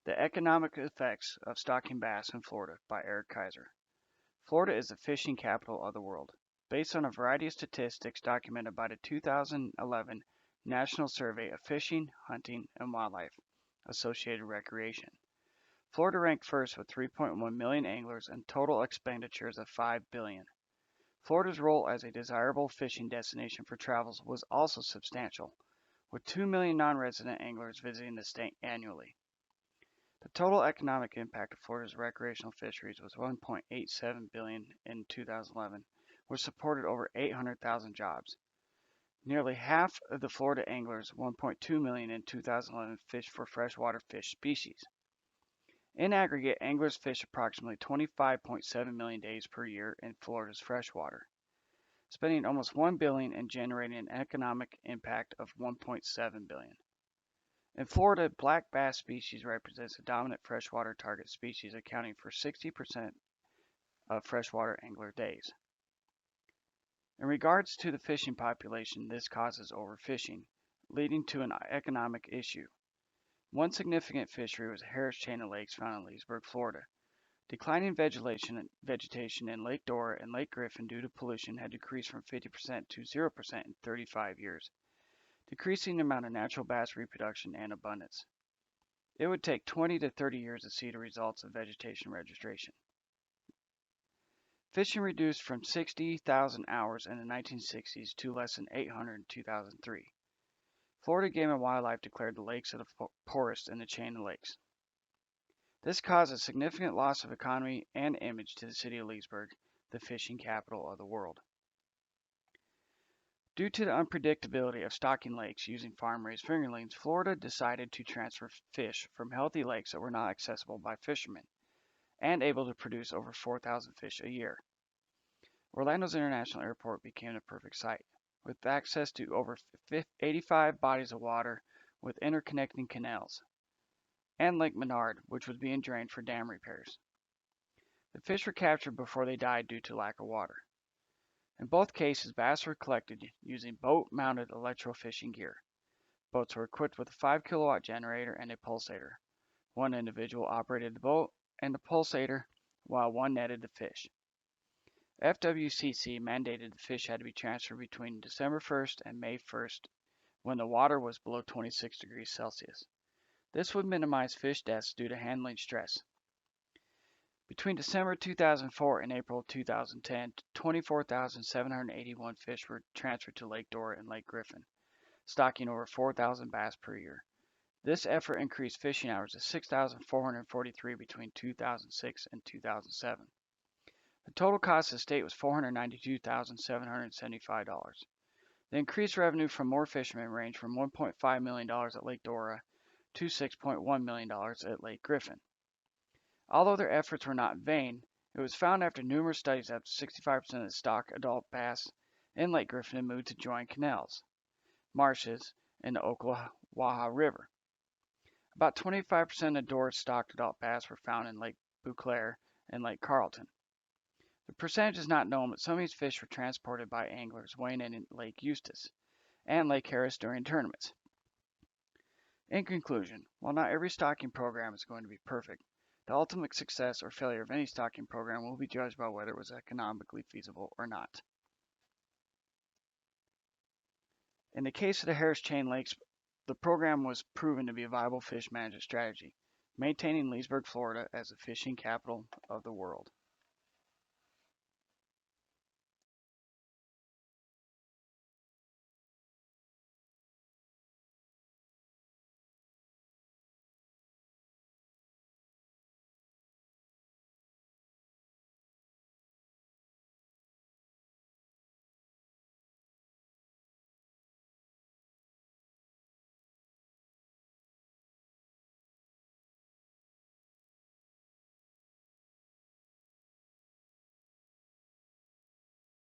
The Economic Effects of Stocking Bass in Florida by Eric Kaiser. Florida is the fishing capital of the world. Based on a variety of statistics documented by the 2011 National Survey of Fishing, Hunting, and Wildlife Associated Recreation, Florida ranked first with 3.1 million anglers and total expenditures of $5 billion. Florida's role as a desirable fishing destination for travels was also substantial, with 2 million non-resident anglers visiting the state annually. The total economic impact of Florida's recreational fisheries was $1.87 billion in 2011, which supported over 800,000 jobs. Nearly half of the Florida anglers, 1.2 million in 2011, fished for freshwater fish species. In aggregate, anglers fish approximately 25.7 million days per year in Florida's freshwater, spending almost $1 billion and generating an economic impact of $1.7 billion. In Florida, black bass species represents a dominant freshwater target species, accounting for 60% of freshwater angler days. In regards to the fishing population, this causes overfishing, leading to an economic issue. One significant fishery was the Harris Chain of Lakes found in Leesburg, Florida. Declining vegetation in Lake Dora and Lake Griffin due to pollution had decreased from 50% to 0% in 35 years, decreasing the amount of natural bass reproduction and abundance. It would take 20 to 30 years to see the results of vegetation registration. Fishing reduced from 60,000 hours in the 1960s to less than 800 in 2003. Florida Game and Wildlife declared the lakes of the poorest in the chain of lakes. This caused a significant loss of economy and image to the city of Leesburg, the fishing capital of the world. Due to the unpredictability of stocking lakes using farm-raised fingerlings, Florida decided to transfer fish from healthy lakes that were not accessible by fishermen and able to produce over 4,000 fish a year. Orlando's International Airport became the perfect site, with access to over 85 bodies of water with interconnecting canals, and Lake Menard, which was being drained for dam repairs. The fish were captured before they died due to lack of water. In both cases, bass were collected using boat-mounted electrofishing gear. Boats were equipped with a 5-kilowatt generator and a pulsator. One individual operated the boat and the pulsator while one netted the fish. FWCC mandated the fish had to be transferred between December 1st and May 1st when the water was below 26 degrees Celsius. This would minimize fish deaths due to handling stress. Between December 2004 and April 2010, 24,781 fish were transferred to Lake Dora and Lake Griffin, stocking over 4,000 bass per year. This effort increased fishing hours to 6,443 between 2006 and 2007. The total cost to the state was $492,775. The increased revenue from more fishermen ranged from $1.5 million at Lake Dora to $6.1 million at Lake Griffin. Although their efforts were not vain, it was found after numerous studies that 65% of the stock adult bass in Lake Griffin had moved to join canals, marshes, and the Ocklawaha River. About 25% of Dora's stocked adult bass were found in Lake Beauclair and Lake Carlton. The percentage is not known, but some of these fish were transported by anglers weighing in Lake Eustis and Lake Harris during tournaments. In conclusion, while not every stocking program is going to be perfect, the ultimate success or failure of any stocking program will be judged by whether it was economically feasible or not. In the case of the Harris Chain Lakes, the program was proven to be a viable fish management strategy, maintaining Leesburg, Florida as the fishing capital of the world.